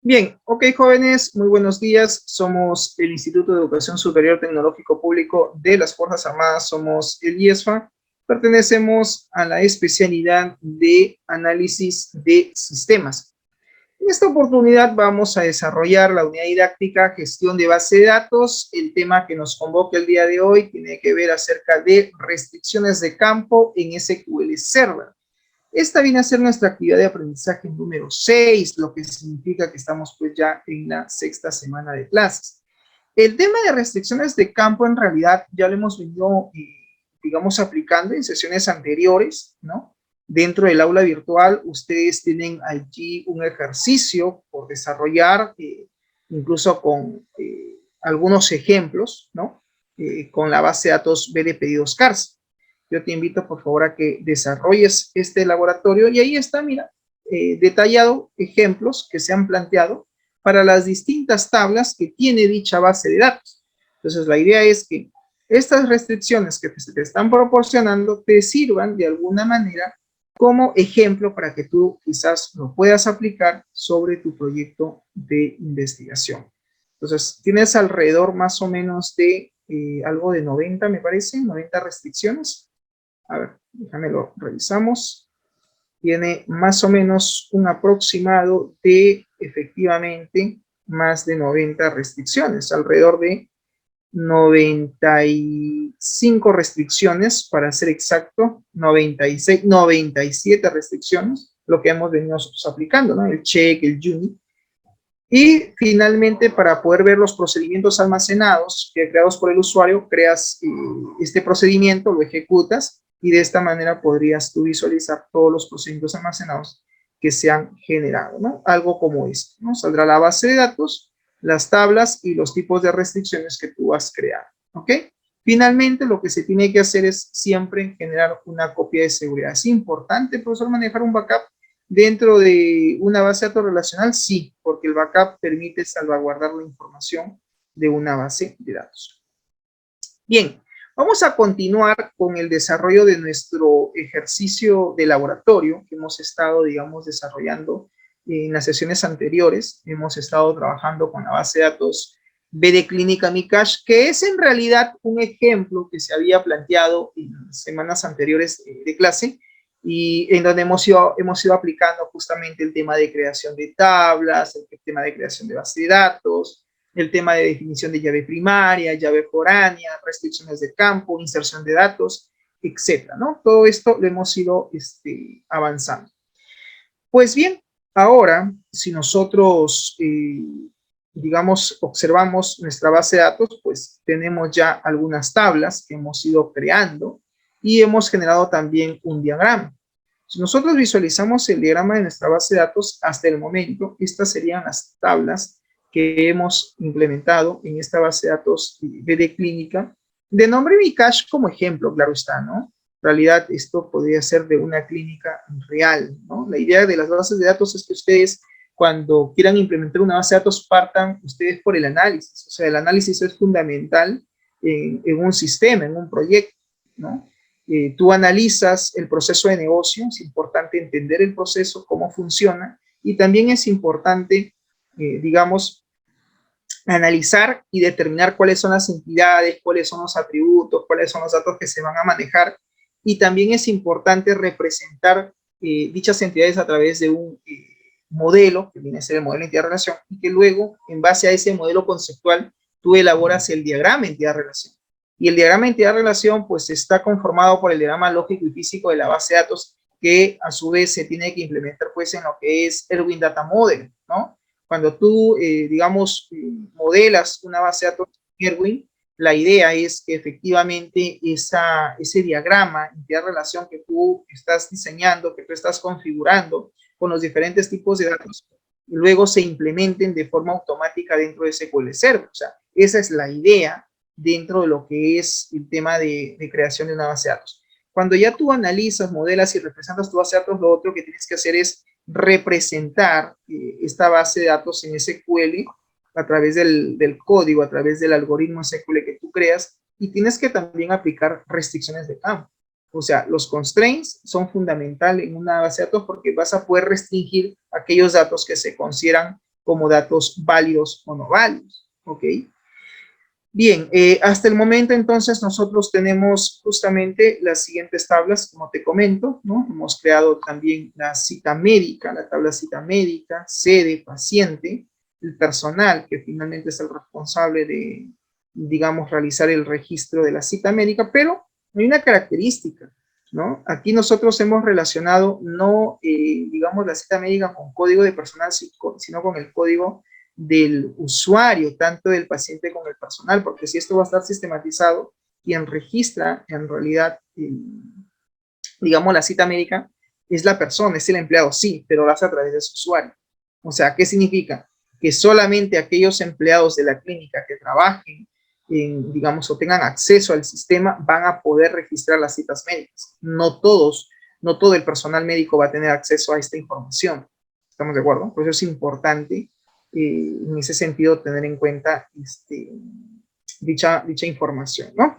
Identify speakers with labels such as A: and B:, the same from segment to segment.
A: Bien, ok, jóvenes, muy buenos días. Somos el Instituto de Educación Superior Tecnológico Público de las Fuerzas Armadas, somos el IESFA. Pertenecemos a la especialidad de análisis de sistemas. En esta oportunidad vamos a desarrollar la unidad didáctica gestión de base de datos. El tema que nos convoca el día de hoy tiene que ver acerca de restricciones de campo en SQL Server. Esta viene a ser nuestra actividad de aprendizaje número 6, lo que significa que estamos pues ya en la sexta semana de clases. El tema de restricciones de campo en realidad ya lo hemos venido, digamos, aplicando en sesiones anteriores, ¿no? Dentro del aula virtual ustedes tienen allí un ejercicio por desarrollar, incluso con algunos ejemplos, ¿no? Con la base de datos B de pedidos CARS. Yo te invito por favor a que desarrolles este laboratorio y ahí está, mira, detallado ejemplos que se han planteado para las distintas tablas que tiene dicha base de datos. Entonces la idea es que estas restricciones que te están proporcionando te sirvan de alguna manera como ejemplo para que tú quizás lo puedas aplicar sobre tu proyecto de investigación. Entonces tienes alrededor más o menos de algo de 90, me parece, 90 restricciones. A ver, déjame lo revisamos. Tiene más o menos un aproximado de efectivamente más de 90 restricciones, alrededor de 95 restricciones, para ser exacto, 96, 97 restricciones, lo que hemos venido nosotros aplicando, ¿no? El check, el unit. Y finalmente, para poder ver los procedimientos almacenados creados por el usuario, creas este procedimiento, lo ejecutas y de esta manera podrías tú visualizar todos los procedimientos almacenados que se han generado, ¿no? Algo como esto, ¿no? Saldrá la base de datos, las tablas y los tipos de restricciones que tú has creado, ¿ok? Finalmente, lo que se tiene que hacer es siempre generar una copia de seguridad. ¿Es importante, profesor, manejar un backup dentro de una base de datos relacional? Sí, porque el backup permite salvaguardar la información de una base de datos. Bien, vamos a continuar con el desarrollo de nuestro ejercicio de laboratorio que hemos estado, digamos, desarrollando en las sesiones anteriores. Hemos estado trabajando con la base de datos B de Clínica Micash, que es en realidad un ejemplo que se había planteado en semanas anteriores de clase, y en donde hemos ido aplicando justamente el tema de creación de tablas, el tema de creación de base de datos, el tema de definición de llave primaria, llave foránea, restricciones de campo, inserción de datos, etcétera, ¿no? Todo esto lo hemos ido avanzando. Pues bien, ahora, si nosotros, digamos, observamos nuestra base de datos, pues tenemos ya algunas tablas que hemos ido creando y hemos generado también un diagrama. Si nosotros visualizamos el diagrama de nuestra base de datos hasta el momento, estas serían las tablas que hemos implementado en esta base de datos BD Clínica, de nombre Micash como ejemplo, claro está, ¿no? En realidad esto podría ser de una clínica real, ¿no? La idea de las bases de datos es que ustedes, cuando quieran implementar una base de datos, partan ustedes por el análisis. O sea, el análisis es fundamental en un sistema, en un proyecto, ¿no? Tú analizas el proceso de negocio, es importante entender el proceso, cómo funciona, y también es importante, digamos, analizar y determinar cuáles son las entidades, cuáles son los atributos, cuáles son los datos que se van a manejar, y también es importante representar dichas entidades a través de un modelo, que viene a ser el modelo de entidad-relación, y que luego, en base a ese modelo conceptual, tú elaboras el diagrama de entidad-relación. Y el diagrama de entidad-relación pues está conformado por el diagrama lógico y físico de la base de datos, que a su vez se tiene que implementar pues en lo que es Erwin Data Model, ¿no? Cuando tú, digamos, modelas una base de datos Erwin, la idea es que efectivamente ese diagrama, entidad-relación que tú estás diseñando, que tú estás configurando con los diferentes tipos de datos, luego se implementen de forma automática dentro de SQL Server. O sea, esa es la idea dentro de lo que es el tema de creación de una base de datos. Cuando ya tú analizas, modelas y representas tu base de datos, lo otro que tienes que hacer es representar esta base de datos en SQL a través del código, a través del algoritmo SQL que tú creas, y tienes que también aplicar restricciones de campo. O sea, los constraints son fundamentales en una base de datos porque vas a poder restringir aquellos datos que se consideran como datos válidos o no válidos, ¿ok? Bien, hasta el momento entonces nosotros tenemos justamente las siguientes tablas, como te comento, ¿no? Hemos creado también la cita médica, la tabla cita médica, sede, paciente, el personal, que finalmente es el responsable de, digamos, realizar el registro de la cita médica, pero hay una característica, ¿no? Aquí nosotros hemos relacionado no, digamos, la cita médica con código de personal, sino con el código del usuario, tanto del paciente como del personal, porque si esto va a estar sistematizado, quien registra en realidad, digamos, la cita médica es la persona, es el empleado, sí, pero lo hace a través de su usuario. O sea, ¿qué significa? Que solamente aquellos empleados de la clínica que trabajen, digamos, o tengan acceso al sistema, van a poder registrar las citas médicas. No todos, no todo el personal médico va a tener acceso a esta información. ¿Estamos de acuerdo? Por eso es importante en ese sentido tener en cuenta dicha información, ¿no?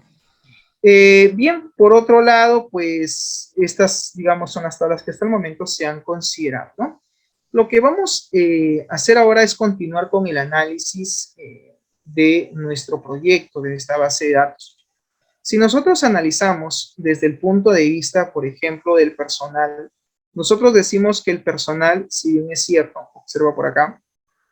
A: Bien, por otro lado, pues estas, digamos, son las tablas que hasta el momento se han considerado, ¿no? Lo que vamos a hacer ahora es continuar con el análisis de nuestro proyecto, de esta base de datos. Si nosotros analizamos desde el punto de vista, por ejemplo, del personal, nosotros decimos que el personal, si bien es cierto, observa por acá,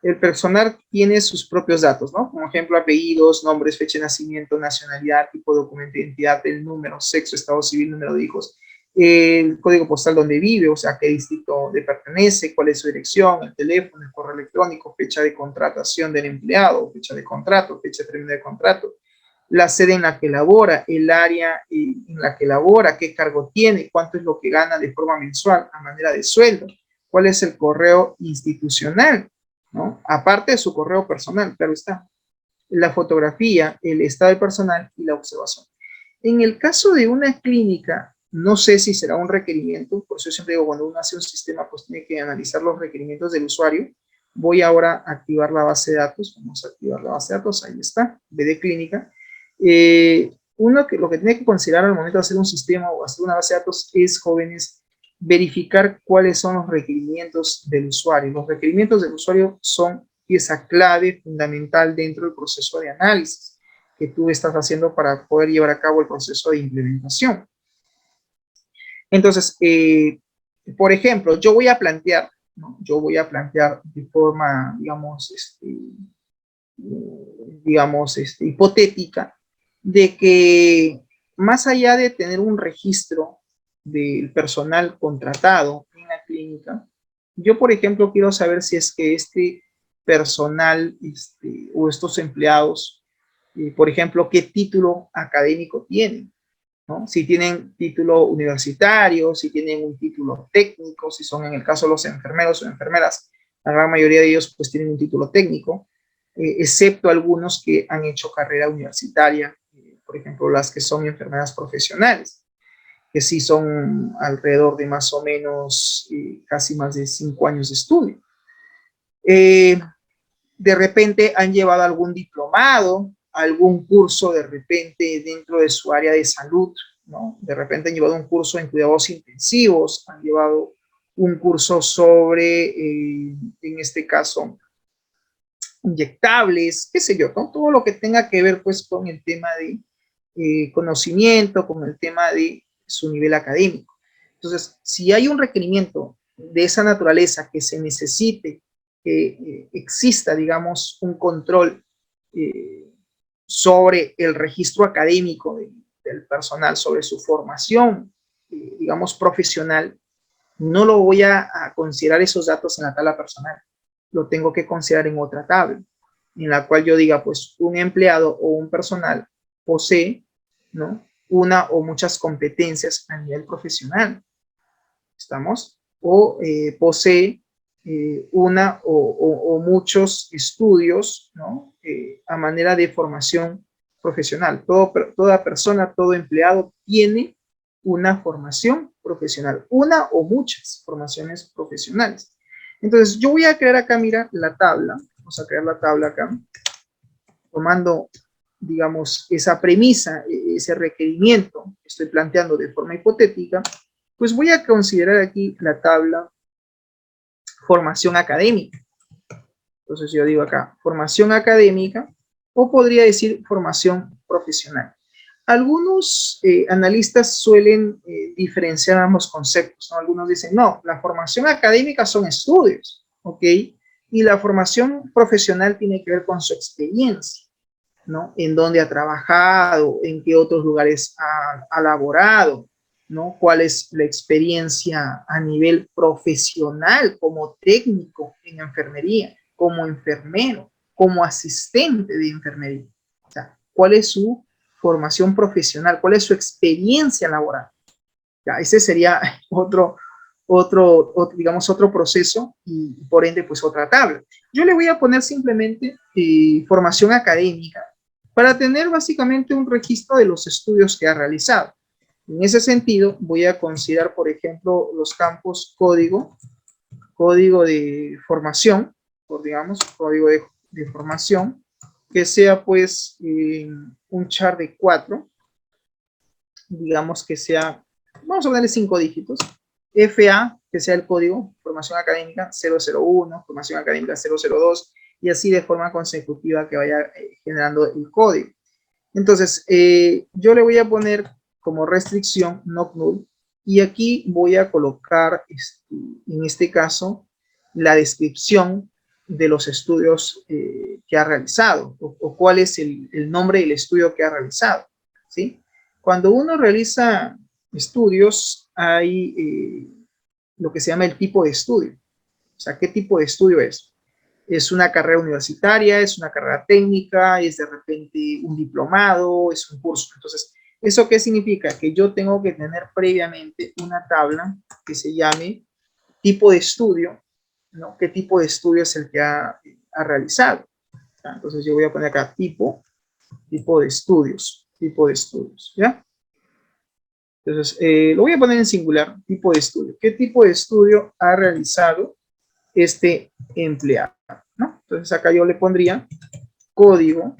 A: el personal tiene sus propios datos, ¿no? Como ejemplo, apellidos, nombres, fecha de nacimiento, nacionalidad, tipo de documento de identidad, el número, sexo, estado civil, número de hijos, el código postal donde vive, o sea, qué distrito le pertenece, cuál es su dirección, el teléfono, el correo electrónico, fecha de contratación del empleado, fecha de contrato, fecha de término de contrato, la sede en la que labora, el área en la que labora, qué cargo tiene, cuánto es lo que gana de forma mensual a manera de sueldo, cuál es el correo institucional, ¿no? Aparte de su correo personal, claro está, la fotografía, el estado de personal y la observación. En el caso de una clínica, no sé si será un requerimiento, por eso siempre digo, cuando uno hace un sistema, pues tiene que analizar los requerimientos del usuario. Voy ahora a activar la base de datos, vamos a activar la base de datos, ahí está, BD Clínica. Uno que lo que tiene que considerar al momento de hacer un sistema o hacer una base de datos es, jóvenes, verificar cuáles son los requerimientos del usuario. Los requerimientos del usuario son pieza clave, fundamental dentro del proceso de análisis que tú estás haciendo para poder llevar a cabo el proceso de implementación. Entonces, por ejemplo, yo voy a plantear, ¿no? Yo voy a plantear de forma, digamos, hipotética, de que más allá de tener un registro del personal contratado en la clínica, yo, por ejemplo, quiero saber si es que este personal o estos empleados, por ejemplo, qué título académico tienen, ¿no? Si tienen título universitario, si tienen un título técnico, si son en el caso de los enfermeros o enfermeras, la gran mayoría de ellos pues tienen un título técnico, excepto algunos que han hecho carrera universitaria, por ejemplo, las que son enfermeras profesionales, que sí son alrededor de más o menos casi más de 5 años de estudio. De repente han llevado algún diplomado, algún curso de repente dentro de su área de salud, ¿no? De repente han llevado un curso en cuidados intensivos, han llevado un curso sobre, en este caso, inyectables, qué sé yo, ¿no? Todo lo que tenga que ver pues con el tema de conocimiento, con el tema de su nivel académico. Entonces, si hay un requerimiento de esa naturaleza que se necesite que exista, digamos, un control sobre el registro académico del personal, sobre su formación, digamos, profesional, no lo voy a considerar esos datos en la tabla personal, lo tengo que considerar en otra tabla, en la cual yo diga, pues, un empleado o un personal posee, ¿no?, una o muchas competencias a nivel profesional, ¿estamos? O posee una o muchos estudios, ¿no?, a manera de formación profesional. Toda persona, todo empleado tiene una formación profesional, una o muchas formaciones profesionales. Entonces, yo voy a crear acá, mira, la tabla. Vamos a crear la tabla acá, tomando digamos, esa premisa, ese requerimiento que estoy planteando de forma hipotética, pues voy a considerar aquí la tabla formación académica. Entonces yo digo acá, formación académica, o podría decir formación profesional. Algunos analistas suelen diferenciar ambos conceptos, ¿no? Algunos dicen, no, la formación académica son estudios, ¿ok? Y la formación profesional tiene que ver con su experiencia, ¿no? En dónde ha trabajado, en qué otros lugares ha laborado, ¿no? ¿Cuál es la experiencia a nivel profesional como técnico en enfermería, como enfermero, como asistente de enfermería? O sea, ¿cuál es su formación profesional? ¿Cuál es su experiencia laboral? Ya, ese sería digamos, otro proceso y por ende, pues otra tabla. Yo le voy a poner simplemente formación académica para tener básicamente un registro de los estudios que ha realizado. En ese sentido, voy a considerar, por ejemplo, los campos código de formación, digamos, código de formación, que sea pues un char de 4, digamos que sea, vamos a ponerle 5 dígitos, FA, que sea el código, formación académica 001, formación académica 002, y así de forma consecutiva que vaya generando el código. Entonces, yo le voy a poner como restricción not null, y aquí voy a colocar, en este caso, la descripción de los estudios que ha realizado, o cuál es el nombre del estudio que ha realizado, ¿sí? Cuando uno realiza estudios, hay lo que se llama el tipo de estudio. O sea, ¿qué tipo de estudio es? ¿Es una carrera universitaria? ¿Es una carrera técnica? ¿Es de repente un diplomado? ¿Es un curso? Entonces, ¿eso qué significa? Que yo tengo que tener previamente una tabla que se llame tipo de estudio, ¿no? ¿Qué tipo de estudio es el que ha realizado? Entonces, yo voy a poner acá tipo de estudios, ¿ya? Entonces, lo voy a poner en singular, tipo de estudio. ¿Qué tipo de estudio ha realizado este empleado? ¿No? Entonces, acá yo le pondría código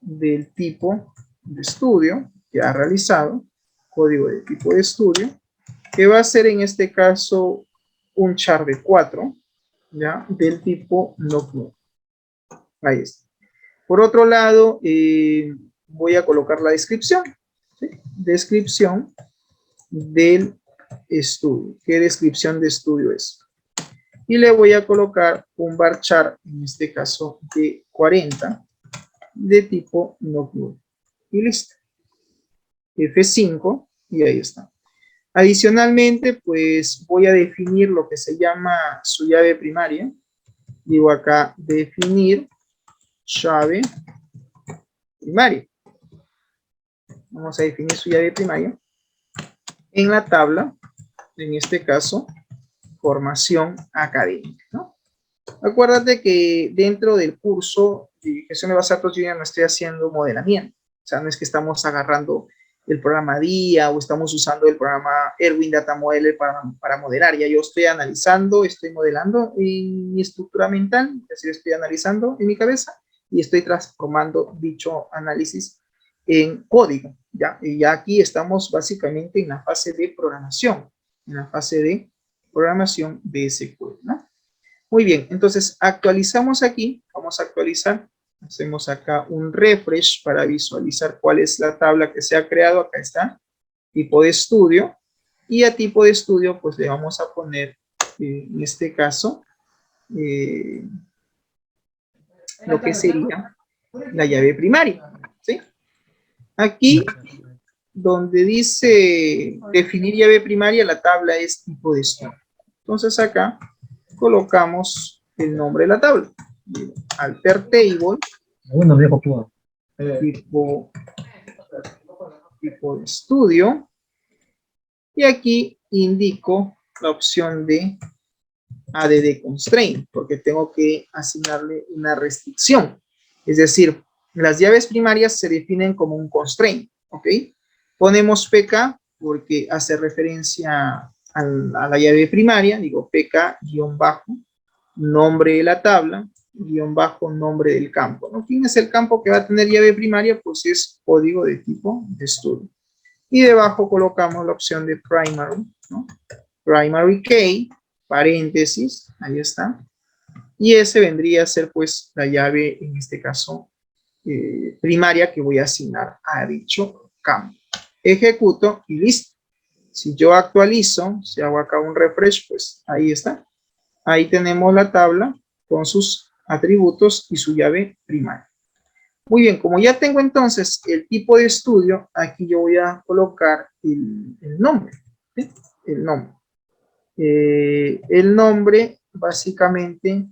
A: del tipo de estudio que ha realizado, código de tipo de estudio, que va a ser en este caso un char de 4, ¿ya? Del tipo no. Ahí está. Por otro lado, voy a colocar la descripción, ¿sí? Descripción del estudio. ¿Qué descripción de estudio es? Y le voy a colocar un varchar, en este caso de 40, de tipo no. Y listo. F5, y ahí está. Adicionalmente, pues voy a definir lo que se llama su llave primaria. Digo acá, definir llave primaria. Vamos a definir su llave primaria en la tabla, en este caso, formación académica, ¿no? Acuérdate que dentro del curso de gestión de base de datos yo ya no estoy haciendo modelamiento. O sea, no es que estamos agarrando el programa DIA o estamos usando el programa Erwin Data Modeler para modelar. Ya yo estoy analizando, estoy modelando en mi estructura mental, es decir, estoy analizando en mi cabeza y estoy transformando dicho análisis en código, ¿ya? Y ya aquí estamos básicamente en la fase de programación, en la fase de programación de SQL, ¿no? Muy bien, entonces actualizamos aquí, vamos a actualizar, hacemos acá un refresh para visualizar cuál es la tabla que se ha creado, acá está, tipo de estudio, y a tipo de estudio pues le vamos a poner, en este caso, lo que sería la llave primaria, ¿sí? Aquí, donde dice definir llave primaria, la tabla es tipo de estudio. Entonces acá colocamos el nombre de la tabla. Alter table.
B: Bueno, viejo pudo.
A: Tipo de estudio. Y aquí indico la opción de add constraint, porque tengo que asignarle una restricción. Es decir, las llaves primarias se definen como un constraint, ¿ok? Ponemos PK porque hace referencia a la llave primaria, digo PK-nombre de la tabla, guión bajo nombre del campo, ¿no? ¿Quién es el campo que va a tener llave primaria? Pues es código de tipo de estudio. Y debajo colocamos la opción de primary, ¿no? Primary key, paréntesis, ahí está. Y ese vendría a ser pues la llave, en este caso, primaria que voy a asignar a dicho campo. Ejecuto y listo. Si yo actualizo, si hago acá un refresh, pues ahí está. Ahí tenemos la tabla con sus atributos y su llave primaria. Muy bien, como ya tengo entonces el tipo de estudio, aquí yo voy a colocar el nombre, ¿sí? El nombre. El nombre, básicamente,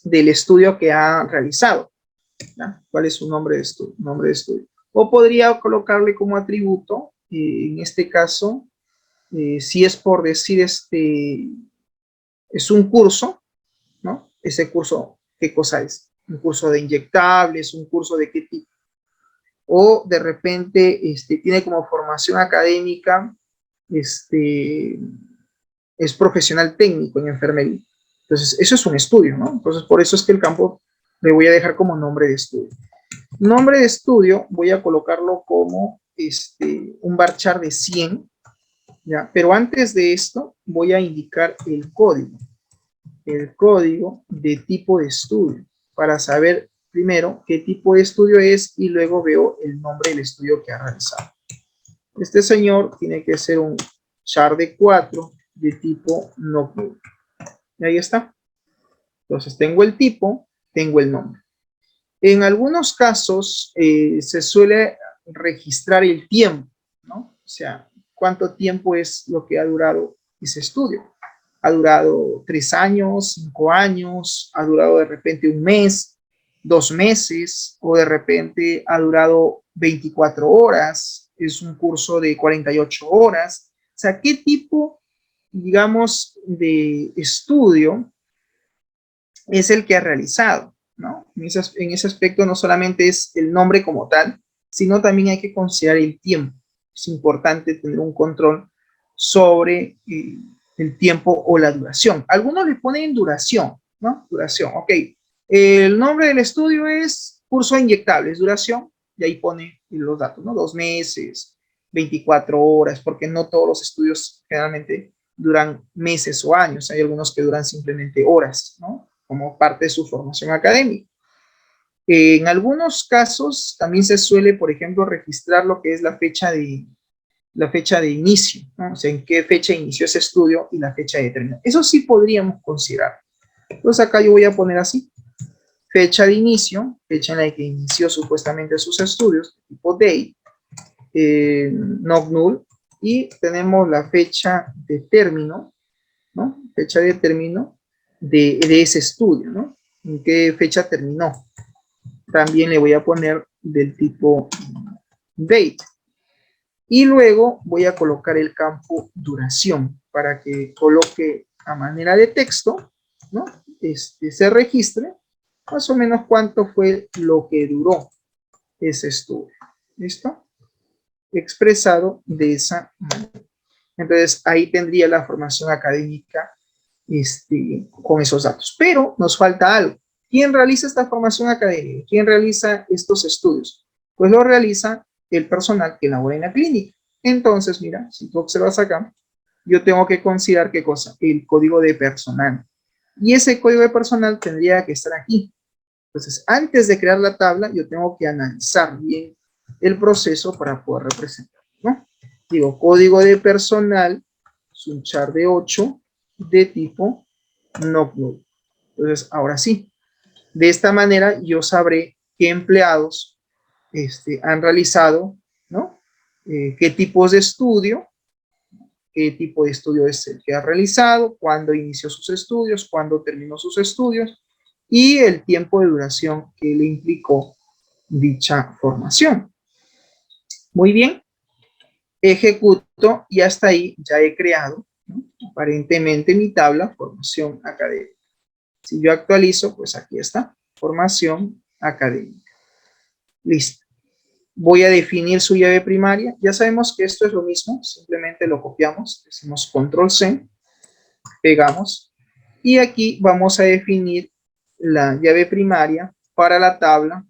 A: del estudio que ha realizado, ¿ya? ¿Cuál es su nombre de estudio? Nombre de estudio. O podría colocarle como atributo, en este caso, si es por decir, es un curso, ¿no? Ese curso, ¿qué cosa es? Un curso de inyectables, un curso de qué tipo. O de repente tiene como formación académica, es profesional técnico en enfermería. Entonces, eso es un estudio, ¿no? Entonces, por eso es que el campo le voy a dejar como nombre de estudio. Nombre de estudio voy a colocarlo como un varchar de 100, ¿ya? Pero antes de esto voy a indicar el código de tipo de estudio para saber primero qué tipo de estudio es y luego veo el nombre del estudio que ha realizado. Este señor tiene que ser un char de 4 de tipo NOCNUL. Y ahí está. Entonces tengo el tipo, tengo el nombre. En algunos casos se suele registrar el tiempo, ¿no? O sea, cuánto tiempo es lo que ha durado ese estudio. Ha durado 3 años, 5 años, ha durado de repente un mes, 2 meses, o de repente ha durado 24 horas, es un curso de 48 horas. O sea, ¿qué tipo, digamos, de estudio es el que ha realizado, ¿no? En ese aspecto no solamente es el nombre como tal, sino también hay que considerar el tiempo. Es importante tener un control sobre el tiempo o la duración. Algunos le ponen duración, ¿no? Duración, ok. El nombre del estudio es curso de inyectables, duración, y ahí pone los datos, ¿no? 2 meses, 24 horas, porque no todos los estudios generalmente duran meses o años. Hay algunos que duran simplemente horas, ¿no? Como parte de su formación académica. En algunos casos también se suele, por ejemplo, registrar lo que es la fecha de inicio, ¿no? O sea, en qué fecha inició ese estudio y la fecha de término. Eso sí podríamos considerar. Entonces acá yo voy a poner así, fecha de inicio, fecha en la que inició supuestamente sus estudios, tipo date, not null, y tenemos la fecha de término, ¿no? Fecha de término de ese estudio, ¿no? ¿En qué fecha terminó? También le voy a poner del tipo date. Y luego voy a colocar el campo duración para que coloque a manera de texto, ¿no? Se registre más o menos cuánto fue lo que duró ese estudio. ¿Listo? Expresado de esa manera. Entonces, ahí tendría la formación académica con esos datos. Pero nos falta algo. ¿Quién realiza esta formación académica? ¿Quién realiza estos estudios? Pues lo realiza el personal que labora en la clínica. Entonces, mira, si tú observas acá, yo tengo que considerar qué cosa, el código de personal. Y ese código de personal tendría que estar aquí. Entonces, antes de crear la tabla, yo tengo que analizar bien el proceso para poder representar, ¿no? Digo, código de personal, es un char de 8 de tipo NOCNUL. Entonces, ahora sí, de esta manera yo sabré qué empleados han realizado, ¿no? Qué tipos de estudio, qué tipo de estudio es el que ha realizado, cuándo inició sus estudios, cuándo terminó sus estudios y el tiempo de duración que le implicó dicha formación. Muy bien, ejecuto y hasta ahí ya he creado, ¿no? Aparentemente mi tabla formación académica. Si yo actualizo, pues aquí está, formación académica. Listo. Voy a definir su llave primaria. Ya sabemos que esto es lo mismo, simplemente lo copiamos, decimos control C, pegamos Y aquí vamos a definir la llave primaria para la tabla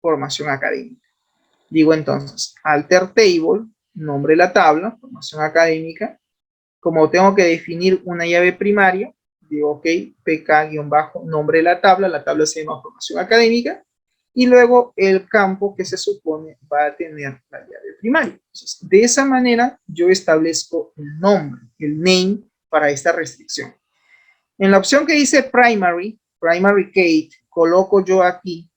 A: formación académica. Digo entonces, alter table, nombre de la tabla, formación académica. Como tengo que definir una llave primaria, digo, ok, pk-nombre de la tabla se llama formación académica, y luego el campo que se supone va a tener la llave primaria. Entonces, de esa manera yo establezco el nombre, el name para esta restricción. En la opción que dice primary key, coloco yo aquí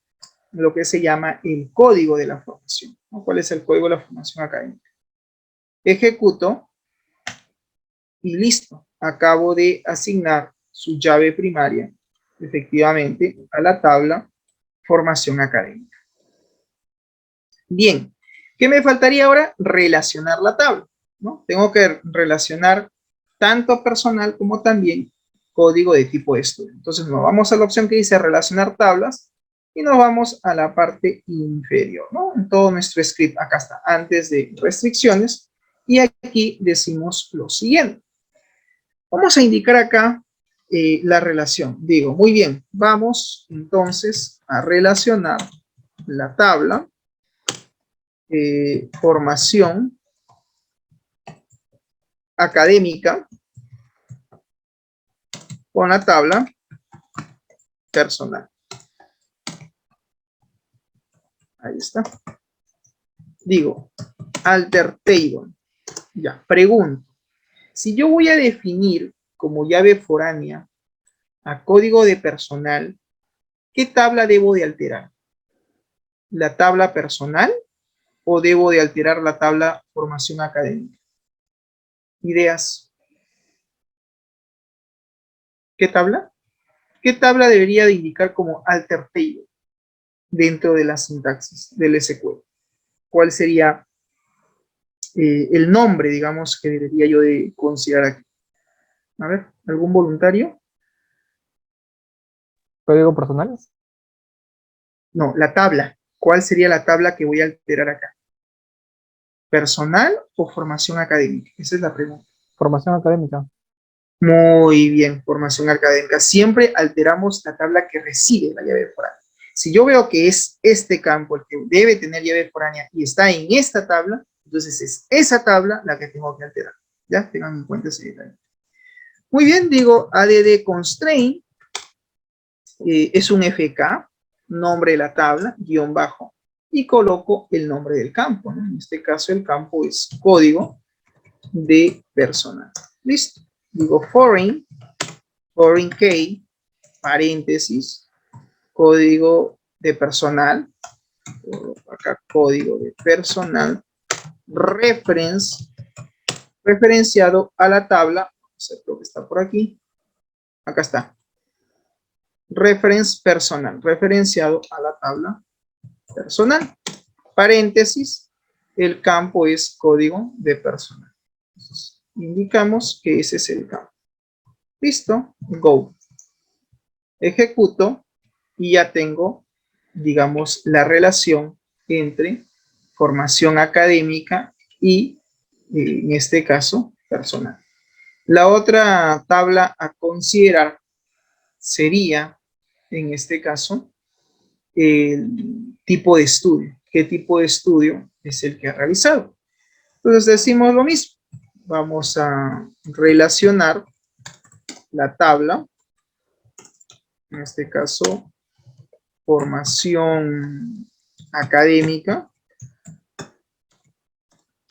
A: lo que se llama el código de la formación, ¿no? ¿Cuál es el código de la formación académica? Ejecuto y listo. Acabo de asignar su llave primaria, efectivamente, a la tabla formación académica. Bien, ¿qué me faltaría ahora? Relacionar la tabla, ¿no? Tengo que relacionar tanto personal como también código de tipo de estudio. Entonces nos vamos a la opción que dice relacionar tablas y nos vamos a la parte inferior, ¿no? En todo nuestro script, acá está, antes de restricciones, y aquí decimos lo siguiente. Vamos a indicar acá la relación. Digo, muy bien, vamos entonces a relacionar la tabla formación académica con la tabla personal. Ahí está. Digo, alter table. Ya, pregunto. Si yo voy a definir como llave foránea a código de personal, ¿qué tabla debo de alterar? ¿La tabla personal o debo de alterar la tabla formación académica? Ideas. ¿Qué tabla? ¿Qué tabla debería de indicar como alter table dentro de la sintaxis del SQL? ¿Cuál sería el nombre, digamos, que debería yo de considerar aquí? A ver, ¿algún voluntario?
B: ¿Código personal?
A: No, la tabla. ¿Cuál sería la tabla que voy a alterar acá? ¿Personal o formación académica? Esa es la pregunta.
B: Formación académica.
A: Muy bien, formación académica. Siempre alteramos la tabla que recibe la llave foránea. Si yo veo que es este campo el que debe tener llave foránea y está en esta tabla, entonces es esa tabla la que tengo que alterar. ¿Ya? Tengan en cuenta ese detalle. Muy bien, digo add constraint, es un FK, nombre de la tabla, guión bajo, y coloco el nombre del campo, ¿no? En este caso el campo es código de personal. Listo. Digo foreign key, paréntesis, código de personal, acá código de personal, referenciado a la tabla, creo que está por aquí, acá está, reference personal, referenciado a la tabla personal, paréntesis, el campo es código de personal. Entonces, indicamos que ese es el campo. Listo, go. Ejecuto y ya tengo, digamos, la relación entre formación académica y, en este caso, personal. La otra tabla a considerar sería, en este caso, el tipo de estudio. ¿Qué tipo de estudio es el que ha realizado? Entonces decimos lo mismo. Vamos a relacionar la tabla, en este caso, formación académica,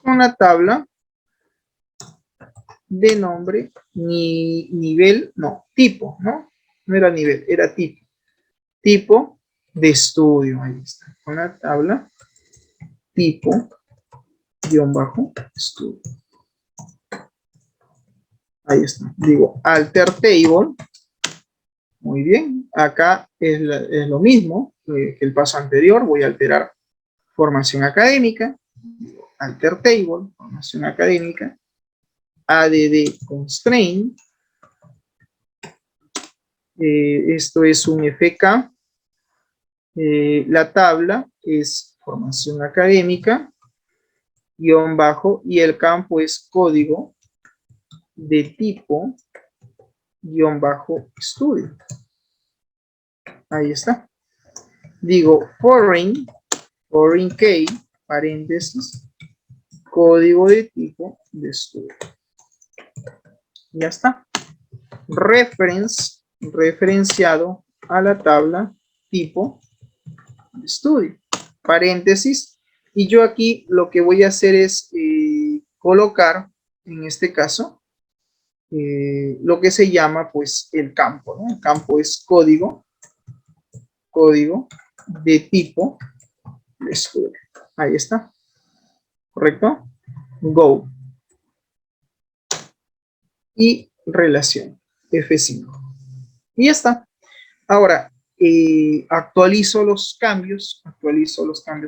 A: con la tabla de nombre, nivel, no, tipo, ¿no? No era nivel, era tipo. Tipo de estudio, ahí está, con la tabla, tipo, guión bajo, estudio. Ahí está, digo, alter table. Muy bien, acá es lo mismo que el paso anterior, voy a alterar formación académica, digo, alter table, formación académica, add constraint, esto es un FK, la tabla es formación académica, guión bajo, y el campo es código de tipo estudio. Ahí está. Digo foreign key, paréntesis, código de tipo de estudio. Ya está. Reference, referenciado a la tabla tipo de estudio. Paréntesis. Y yo aquí lo que voy a hacer es colocar, en este caso, lo que se llama pues el campo, ¿no? El campo es código de tipo de estudio. Ahí está. ¿Correcto? Go. Y relación. F5. Y ya está. Ahora, actualizo los cambios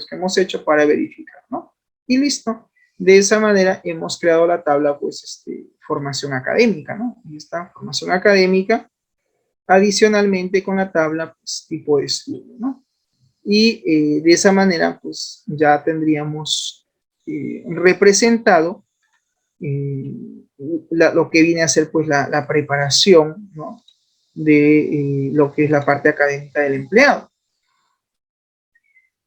A: que hemos hecho para verificar, ¿no? Y listo. De esa manera hemos creado la tabla, pues, formación académica, ¿no? Y esta formación académica, adicionalmente con la tabla, pues, tipo de estudio, ¿no? Y de esa manera, pues, ya tendríamos representado lo que viene a ser, pues, la preparación, ¿no? De lo que es la parte académica del empleado.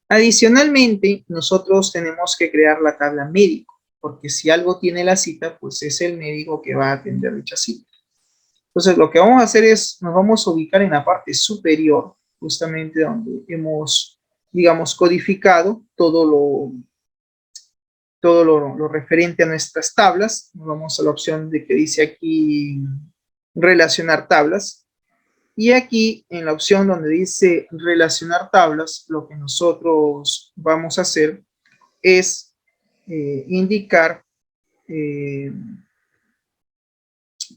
A: Adicionalmente, nosotros tenemos que crear la tabla médico, porque si algo tiene la cita, pues es el médico que va a atender dicha cita. Entonces, lo que vamos a hacer es, nos vamos a ubicar en la parte superior, justamente donde hemos, digamos, codificado todo lo referente a nuestras tablas. Nos vamos a la opción de que dice aquí relacionar tablas. Y aquí en la opción donde dice relacionar tablas, lo que nosotros vamos a hacer es indicar,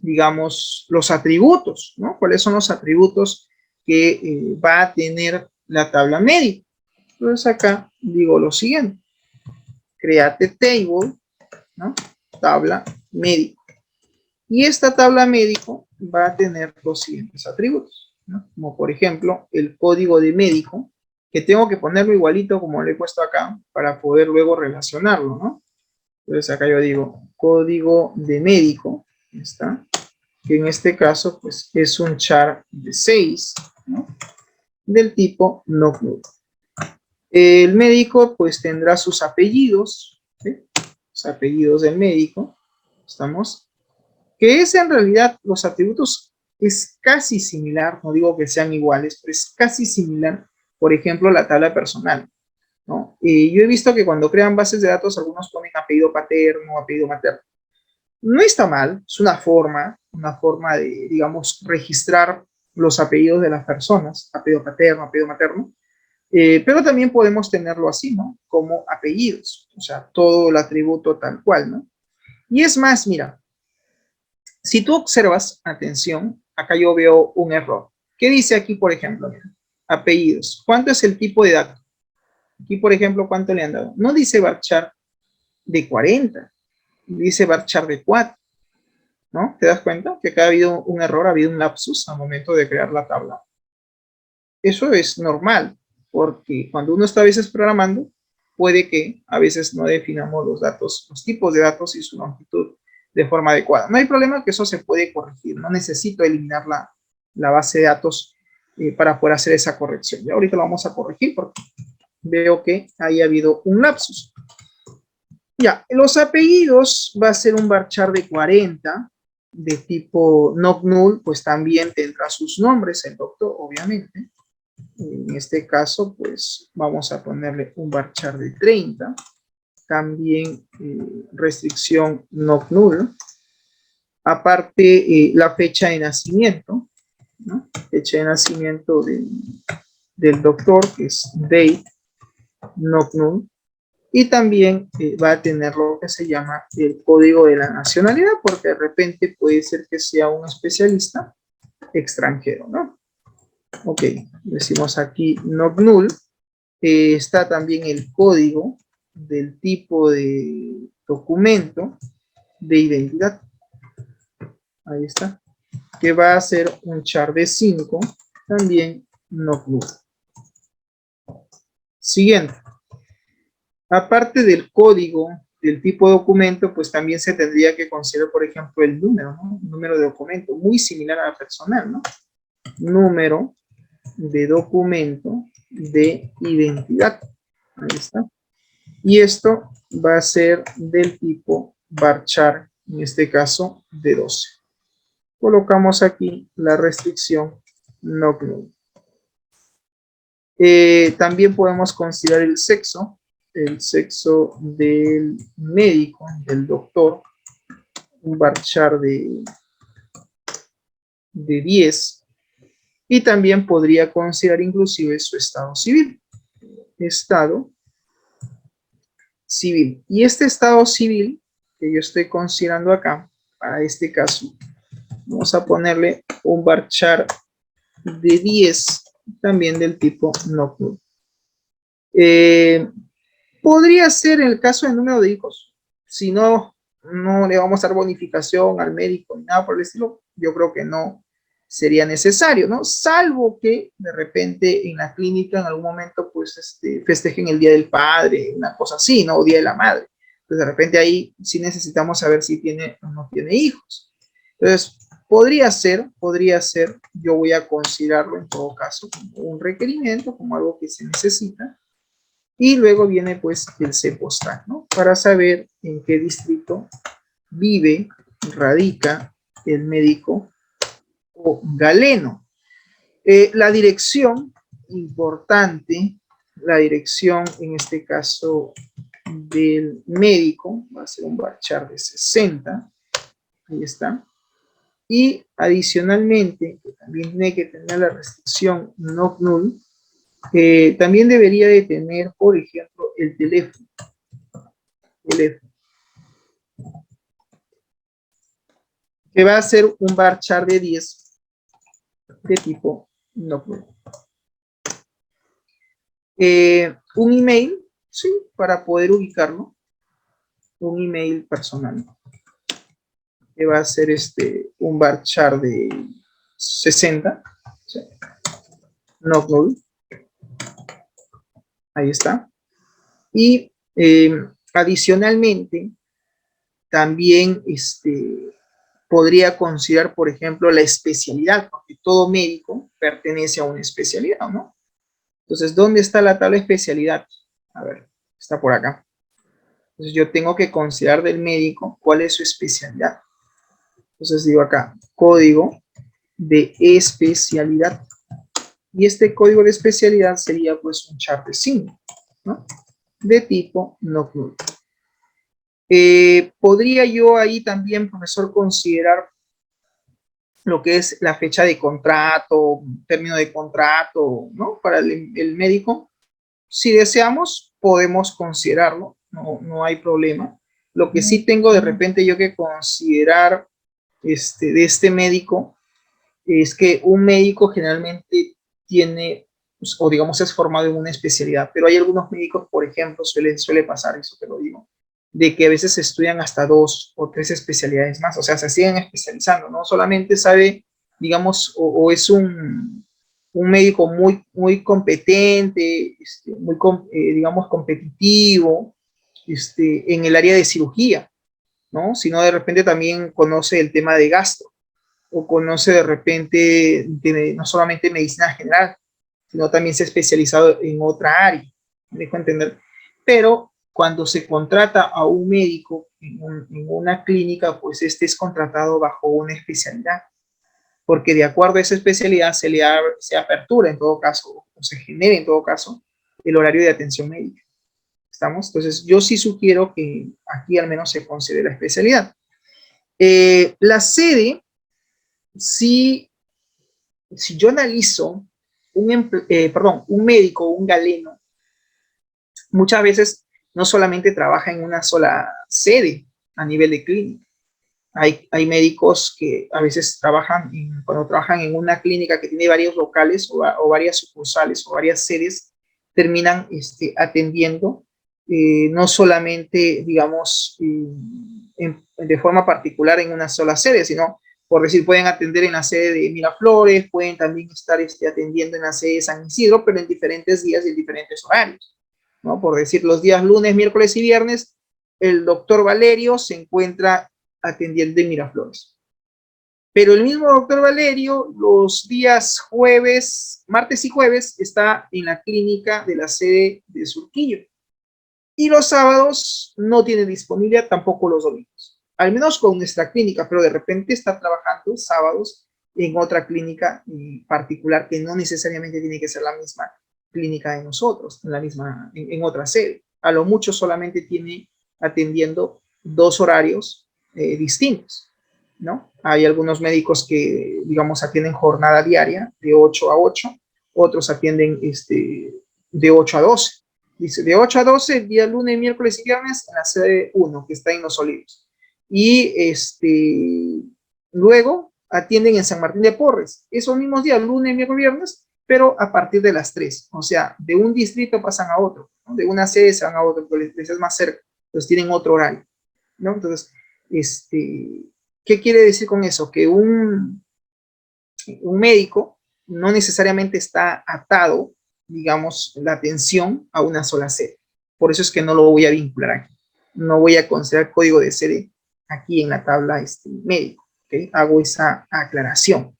A: digamos, los atributos, ¿no? ¿Cuáles son los atributos que va a tener la tabla médica? Entonces acá digo lo siguiente: create table, ¿no? Tabla médico. Y esta tabla médico va a tener los siguientes atributos, ¿no? Como por ejemplo el código de médico, que tengo que ponerlo igualito como lo he puesto acá para poder luego relacionarlo, ¿no? Entonces acá yo digo código de médico, ¿está? Que en este caso pues es un char de 6, ¿no? Del tipo NOCNUL. El médico pues tendrá sus apellidos, ¿sí? Los apellidos del médico, ¿estamos? Que es en realidad los atributos es casi similar, no digo que sean iguales, pero es casi similar, por ejemplo, la tabla personal, ¿no? Yo he visto que cuando crean bases de datos, algunos ponen apellido paterno, apellido materno. No está mal, es una forma de, digamos, registrar los apellidos de las personas, apellido paterno, apellido materno, pero también podemos tenerlo así, ¿no? Como apellidos, o sea, todo el atributo tal cual, ¿no? Y es más, mira, si tú observas, atención, acá yo veo un error. ¿Qué dice aquí, por ejemplo? Mira, apellidos. ¿Cuánto es el tipo de dato? Aquí, por ejemplo, ¿cuánto le han dado? No dice varchar de 40, dice varchar de 4, ¿no? ¿Te das cuenta? Que acá ha habido un error, ha habido un lapsus al momento de crear la tabla. Eso es normal, porque cuando uno está a veces programando, puede que a veces no definamos los datos, los tipos de datos y su longitud de forma adecuada. No hay problema, que eso se puede corregir. No necesito eliminar la base de datos para poder hacer esa corrección. Y ahorita lo vamos a corregir porque veo que ahí ha habido un lapsus. Ya, los apellidos va a ser un varchar de 40 de tipo NOCNUL, pues también tendrá sus nombres, el doctor, obviamente. En este caso, pues vamos a ponerle un varchar de 30. También restricción NOCNUL. Aparte, la fecha de nacimiento, ¿no? Fecha de nacimiento del doctor, que es date, NOCNUL. Y también va a tener lo que se llama el código de la nacionalidad, porque de repente puede ser que sea un especialista extranjero, ¿no? Ok, decimos aquí NOCNUL. Está también el código del tipo de documento de identidad. Ahí está. Que va a ser un char de 5, también NOCNUL. Siguiente. Aparte del código del tipo de documento, pues también se tendría que considerar, por ejemplo, el número, ¿no? Un número de documento, muy similar a la personal, ¿no? Número de documento de identidad. Ahí está. Y esto va a ser del tipo varchar, en este caso, de 12. Colocamos aquí la restricción no null. También podemos considerar el sexo del médico, del doctor, un varchar de 10, y también podría considerar inclusive su estado civil. Estado civil. Y este estado civil que yo estoy considerando acá, para este caso, vamos a ponerle un varchar de 10, también del tipo no null. Podría ser en el caso del número de hijos. Si no, no le vamos a dar bonificación al médico ni nada por el estilo, yo creo que no sería necesario, ¿no? Salvo que de repente en la clínica en algún momento pues festejen el Día del Padre, una cosa así, ¿no? O Día de la Madre. Pues de repente ahí sí necesitamos saber si tiene o no tiene hijos. Entonces, podría ser, yo voy a considerarlo en todo caso como un requerimiento, como algo que se necesita. Y luego viene pues el C postal, ¿no? Para saber en qué distrito vive, radica el médico o galeno. La dirección, importante, la dirección en este caso del médico, va a ser un varchar de 60, ahí está. Y adicionalmente, que también tiene que tener la restricción no null, también debería de tener, por ejemplo, el teléfono. Que va a ser un varchar de 10 de tipo no null. Un email, sí, para poder ubicarlo. Un email personal. Que va a ser un varchar de 60. ¿Sí? No null. Ahí está. Y adicionalmente, también podría considerar, por ejemplo, la especialidad, porque todo médico pertenece a una especialidad, ¿no? Entonces, ¿dónde está la tabla de especialidad? A ver, está por acá. Entonces, yo tengo que considerar del médico cuál es su especialidad. Entonces, digo acá, código de especialidad. Y este código de especialidad sería, pues, un char de 5, ¿no? De tipo no null. Podría yo ahí también, profesor, considerar lo que es la fecha de contrato, término de contrato, ¿no? Para el médico. Si deseamos, podemos considerarlo, no hay problema. Lo que sí tengo de repente yo que considerar de este médico es que un médico generalmente tiene, pues, o digamos es formado en una especialidad, pero hay algunos médicos, por ejemplo, suele pasar, eso te lo digo, de que a veces estudian hasta 2 o 3 especialidades más, o sea, se siguen especializando, no solamente sabe, digamos, o es un médico muy competente, digamos, competitivo, en el área de cirugía, ¿no? Sino de repente también conoce el tema de gastro, o conoce de repente no solamente medicina general, sino también se ha especializado en otra área, me dejo entender. Pero cuando se contrata a un médico en una clínica, pues este es contratado bajo una especialidad, porque de acuerdo a esa especialidad se apertura en todo caso, o se genera en todo caso, el horario de atención médica. ¿Estamos? Entonces, yo sí sugiero que aquí al menos se considere la especialidad. La sede, si yo analizo un médico o un galeno, muchas veces no solamente trabaja en una sola sede a nivel de clínica. Hay médicos que a veces cuando trabajan en una clínica que tiene varios locales o varias sucursales o varias sedes, terminan atendiendo no solamente, digamos, de forma particular en una sola sede, sino, por decir, pueden atender en la sede de Miraflores, pueden también estar atendiendo en la sede de San Isidro, pero en diferentes días y en diferentes horarios, ¿no? Por decir, los días lunes, miércoles y viernes, el doctor Valerio se encuentra atendiendo en Miraflores. Pero el mismo doctor Valerio, los días jueves, martes y jueves, está en la clínica de la sede de Surquillo. Y los sábados no tiene disponibilidad, tampoco los domingos. Al menos con nuestra clínica, pero de repente está trabajando sábados en otra clínica particular que no necesariamente tiene que ser la misma clínica de nosotros, en otra sede. A lo mucho solamente tiene atendiendo 2 horarios distintos, ¿no? Hay algunos médicos que, digamos, atienden jornada diaria de 8 a 8, otros atienden de 8 a 12. Dice, de 8 a 12, día lunes, miércoles y viernes, en la sede 1, que está en Los Olivos. Y luego atienden en San Martín de Porres, esos mismos días, lunes, miércoles, viernes, pero a partir de las 3. O sea, de un distrito pasan a otro, ¿no? De una sede se van a otro, porque les es más cerca, entonces tienen otro horario, ¿no? Entonces, ¿qué quiere decir con eso? Que un médico no necesariamente está atado, digamos, la atención a una sola sede. Por eso es que no lo voy a vincular aquí. No voy a considerar código de sede aquí en la tabla médico. ¿Okay? Hago esa aclaración.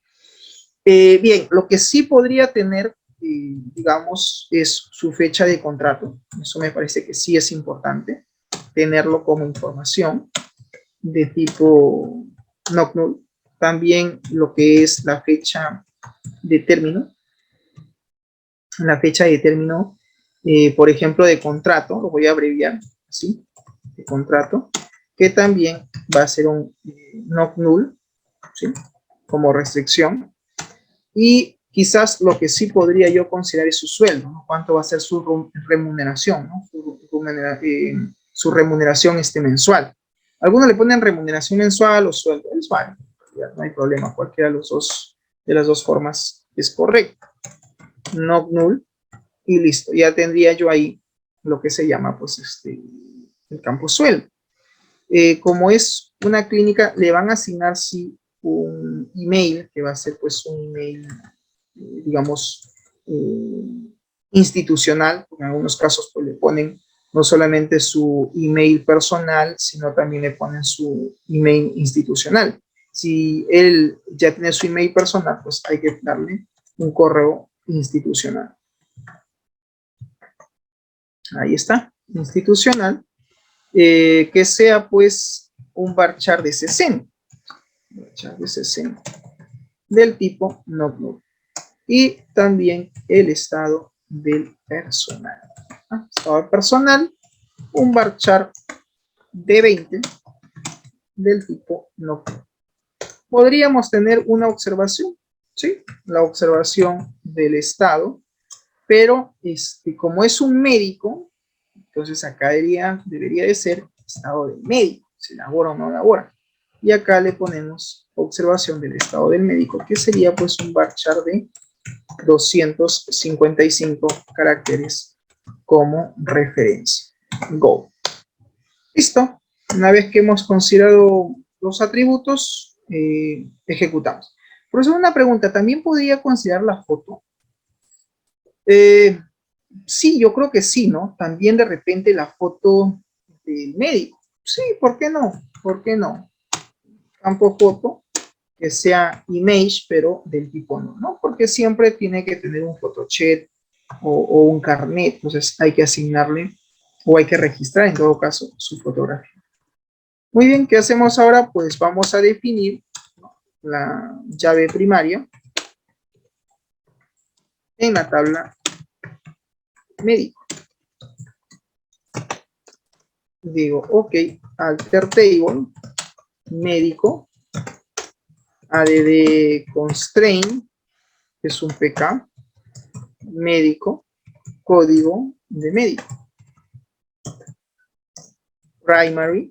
A: Bien, lo que sí podría tener, digamos, es su fecha de contrato. Eso me parece que sí es importante tenerlo como información de tipo NOCNUL. También lo que es la fecha de término. La fecha de término, por ejemplo, de contrato, lo voy a abreviar, ¿sí? De contrato, que también va a ser un NOCNUL, ¿sí? Como restricción. Y quizás lo que sí podría yo considerar es su sueldo, ¿no? Cuánto va a ser su remuneración, ¿no? Su remuneración mensual. Algunos le ponen remuneración mensual o sueldo mensual. No hay problema, cualquiera de las dos formas es correcto. NOCNUL y listo. Ya tendría yo ahí lo que se llama, pues, el campo sueldo. Como es una clínica, le van a asignar, sí, un email, que va a ser, pues, un email, digamos, institucional. En algunos casos, pues, le ponen no solamente su email personal, sino también le ponen su email institucional. Si él ya tiene su email personal, pues hay que darle un correo institucional. Ahí está, institucional, que sea pues un varchar de 60, varchar de 60, del tipo NOCNUL. Y también el estado del personal. Estado del personal, un varchar de 20 del tipo NOCNUL. Podríamos tener una observación, ¿sí? La observación del estado, pero como es un médico, entonces acá debería de ser estado del médico, si labora o no labora. Y acá le ponemos observación del estado del médico, que sería pues un varchar de 255 caracteres como referencia. Go. Listo. Una vez que hemos considerado los atributos, ejecutamos. Profesor, una pregunta. ¿También podría considerar la foto? Sí, yo creo que sí, ¿no? También de repente la foto del médico. Sí, ¿por qué no? ¿Por qué no? Campo foto, que sea image, pero del tipo no, ¿no? Porque siempre tiene que tener un photochat o un carnet, entonces hay que asignarle o hay que registrar en todo caso su fotografía. Muy bien, ¿qué hacemos ahora? Pues vamos a definir, ¿no?, la llave primaria en la tabla médico. Digo, ok, alter table, médico, add constraint, que es un PK, médico, código de médico. Primary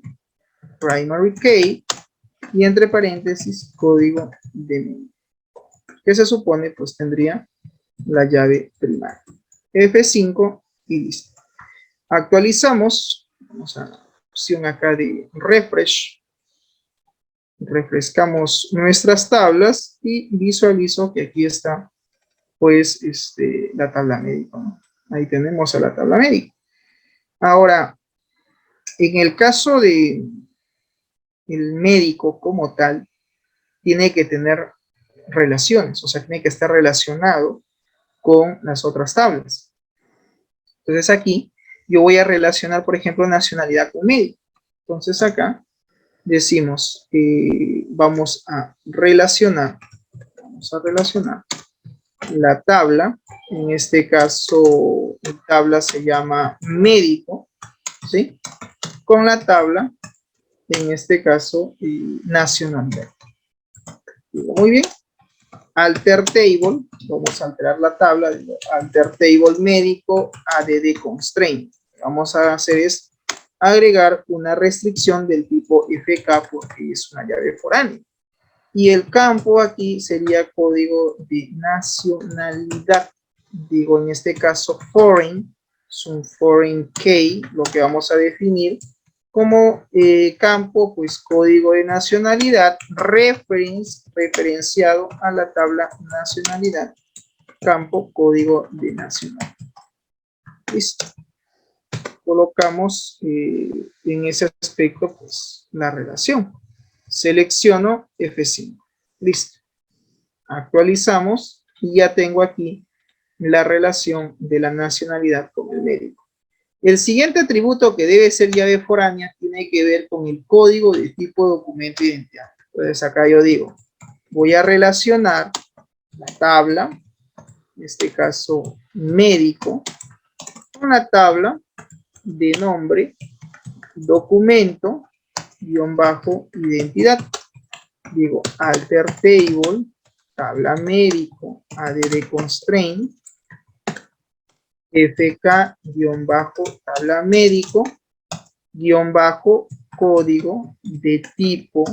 A: key, y entre paréntesis, código de médico. ¿Qué se supone? Pues tendría la llave primaria. F5 y listo. Actualizamos, vamos a la opción acá de refresh. Refrescamos nuestras tablas y visualizo que aquí está pues la tabla médica, ¿no? Ahí tenemos a la tabla médica. Ahora, En el caso de el médico como tal, tiene que tener relaciones, o sea, tiene que estar relacionado con las otras tablas. Entonces aquí yo voy a relacionar, por ejemplo, nacionalidad con médico. Entonces acá decimos, vamos a relacionar la tabla, en este caso la tabla se llama médico, ¿sí? Con la tabla, en este caso, nacionalidad. Muy bien. Alter table, vamos a alterar la tabla, alter table médico, add constraint. Vamos a hacer es agregar una restricción del tipo FK porque es una llave foránea. Y el campo aquí sería código de nacionalidad. Digo, en este caso, foreign, es un foreign key, lo que vamos a definir como campo, pues código de nacionalidad, referenciado a la tabla nacionalidad, campo código de nacionalidad. Listo. Colocamos en ese aspecto, pues, la relación. Selecciono F5. Listo. Actualizamos y ya tengo aquí la relación de la nacionalidad con el médico. El siguiente atributo que debe ser llave foránea tiene que ver con el código de tipo documento de identidad. Entonces acá yo digo, voy a relacionar la tabla, en este caso médico, con la tabla de nombre, documento, guión bajo, identidad. Digo, alter table, tabla médico, add constraint, fk-tabla médico, código de tipo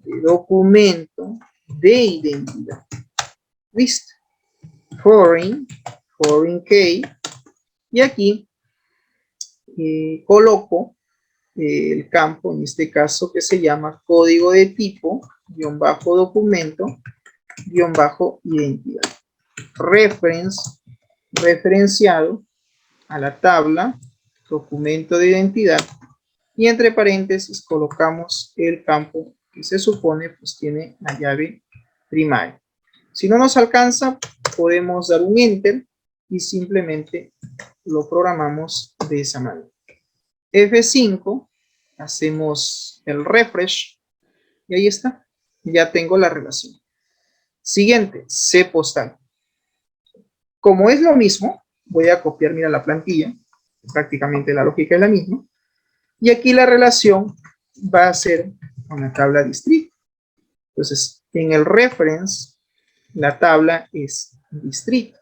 A: de documento de identidad. Listo. Foreign key. Y aquí coloco el campo, en este caso, que se llama código de tipo, documento, identidad. Referenciado a la tabla, documento de identidad, y entre paréntesis colocamos el campo que se supone pues tiene la llave primaria. Si no nos alcanza, podemos dar un enter y simplemente lo programamos de esa manera. F5, hacemos el refresh y ahí está, ya tengo la relación. Siguiente, C postal. Como es lo mismo, voy a copiar, mira, la plantilla, prácticamente la lógica es la misma, y aquí la relación va a ser con la tabla distrito. Entonces, en el reference, la tabla es distrito.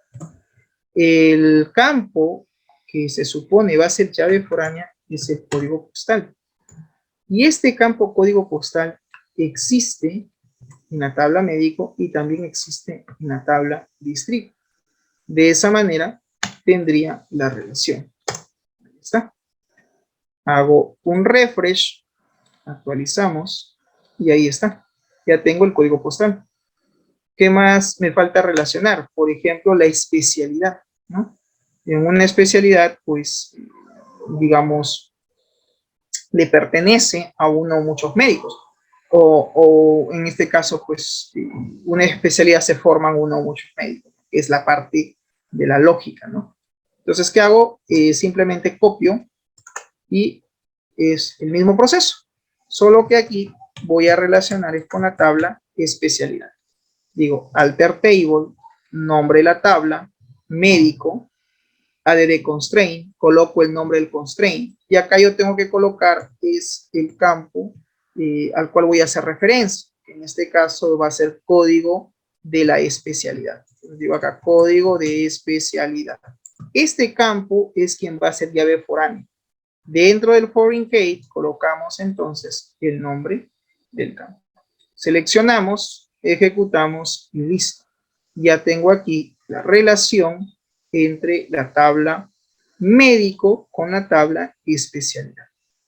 A: El campo que se supone va a ser llave foránea es el código postal. Y este campo código postal existe en la tabla médico y también existe en la tabla distrito. De esa manera tendría la relación. Ahí está. Hago un refresh, actualizamos y ahí está. Ya tengo el código postal. ¿Qué más me falta relacionar? Por ejemplo, la especialidad, ¿no? En una especialidad, pues, digamos, le pertenece a uno o muchos médicos. O en este caso, pues, una especialidad se forman uno o muchos médicos. Es la parte de la lógica, ¿no? Entonces, ¿qué hago? Simplemente copio y es el mismo proceso. Solo que aquí voy a relacionar con la tabla especialidad. Digo, alter table, nombre de la tabla, médico, add constraint, coloco el nombre del constraint, y acá yo tengo que colocar es el campo al cual voy a hacer referencia. En este caso va a ser código de la especialidad. Entonces digo acá, código de especialidad. Este campo es quien va a ser llave foránea. Dentro del foreign key colocamos entonces el nombre del campo. Seleccionamos, ejecutamos y listo. Ya tengo aquí la relación entre la tabla médico con la tabla especialidad.